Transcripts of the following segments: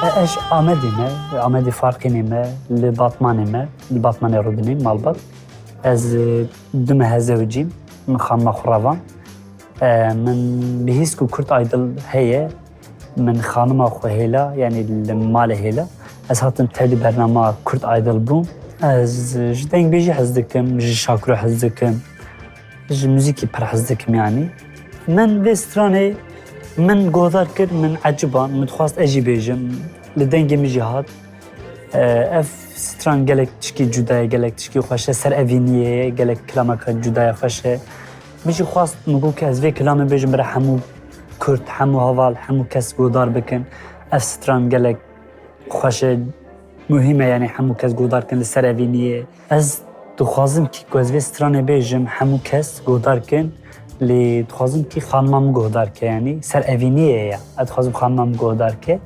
اش آمدی فرقی نیمه لباطمان رودنیم مالبات از دم هزوجیم من خانم خراوان من بهیس کو کرد ایدل هیه من خانم خو هیلا یعنی مال هیلا از هاتم تلی برنامه کرد ایدل بوم از جدنگ بیجی حزدکم شاکرو حزدکم موزیکی پر حزدکم یعنی من به استرانه من گودار کرد من عجبان متخواست اجی بیجم لدنگ میجی هات اف ستران گلک تشکی جدای گلک تشکی خوشه سر اوینیه گلک کلامک جدای خوشه میجی خواست مگو که از وی کلام بیجم برای همو کرد همو حوال همو کس گودار بکن اف ستران گلک خوشه مهمه یعنی همو کس گودار کن سر اوینیه از دخوازم که از وی ستران بیجم همو کس گودار کن لی دخوازم که خانمم گودار که یعنی سر اوینیه یا دخوازم خانمم گودار که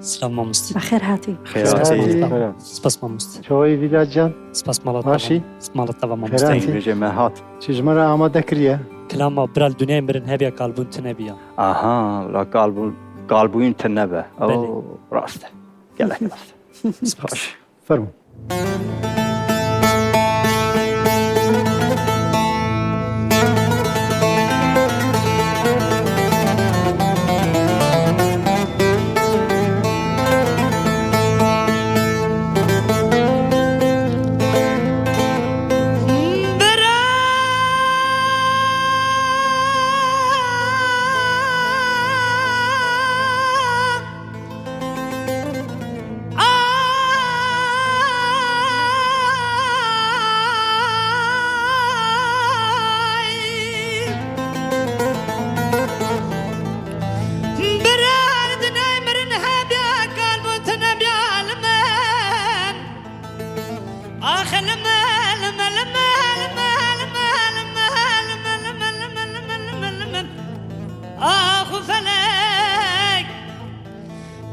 سلام مامست. بخیر هاتی. خیر. سپاس مامست. چوی ویداد جان. سپاس مالات. ماشی. مالات توا مامست. میشه مهات. چیز مرا آماده کریه. کلام برال دنیا مرن هبیا قلبون تنبیا. آها لا قلبون تنبه. او راسته. گله راسته. سپاس. فرمو.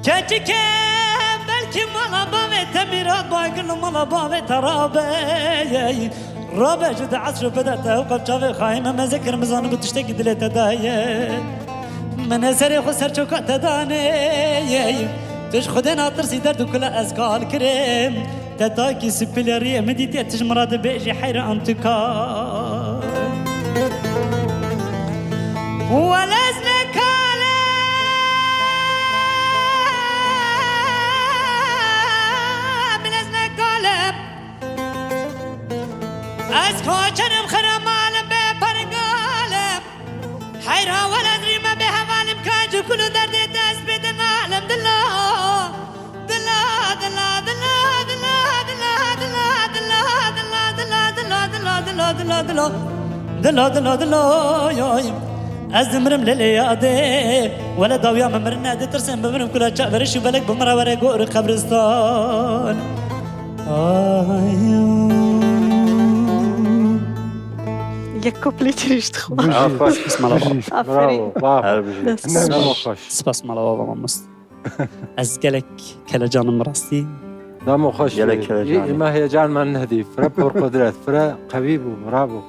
كاتك بلكي مالا بابي تميرات باقل مالا بابي ترابي رابع جد عصر بدأت وقف شافي خايمة ما ذكر مزان بتشتكي دلت داي من سري خسر شوكات داني تش خدنا ترسي درد وكل أزكال كريم تتاكي سبيلارية مديتي تجمرات بيجي حيرة أنتكار ولازنك از کوچرم خرم عالم به پرگالم حیرا ولدری ما به حوالم کاجو کلو درد دست بدن عالم دلا دلا دلا دلا دلا دلا دلا دلا دلا دلا دلا دلا دلا دلا دلا ياي ازمرم للياده ولا داويا ممرنا ترسم بمرم كلها چابرش بلك بمرا ورا غور قبرستان یک کپلی چریشت خوب. سپاس مالات. آفرین. سپاس مالات مامست. از گلک کل جانم راستی. دامو خوش. گلک کل جان. ما هي جان من هدي فرا قدرت فرا قوي برافو.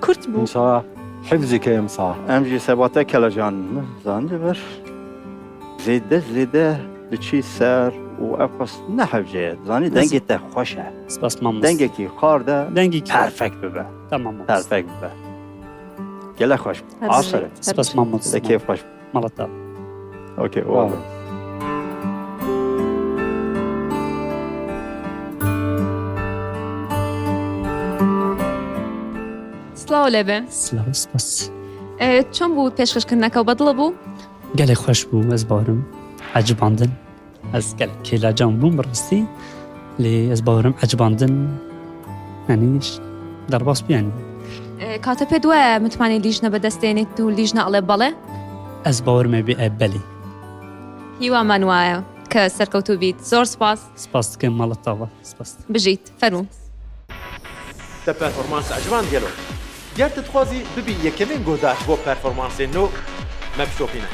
کرد بو. مصا حفظك يا مصا. امجی ثباته کل جان زنده بر زیده لچی سر و افقص نحوجه زانی دنگی تا خوشه. سپاس مامست. دنگی کی خارده. دنگی کی. پرفکت ببه. تمام مامست. پرفکت ببه. گله خوش. عصره. سپاس مامست. کیف خوش. مالات. اوکی اوه. سلااو لێبێ سپاس چۆن بوو پێشکەشکردنەکە و بەدڵە بوو؟ گەلێک خۆش بوو ئەس باورم عەجباندن ئەس گەلێک کێلاجان بووم بەڕاستی لێ ئەس باورم عەجباندن یعنیش دەرباس بیانی کاتە پێت وایە متمانی لیژنە بەدەستێنێت و لیژنە ئەڵێ بەڵێ؟ ئەس باورمە بێ بەلێ هیوامان وایە کە سەرکەوتوو بیت زۆر سپاس دکەم ماڵەتاوە سپاس بژیت فەرموو تا پرفورمانس عجبان ديالو ديار تتخوازي ببي يكمين قوداش بو پرفورمانسي نو ما بشوفينه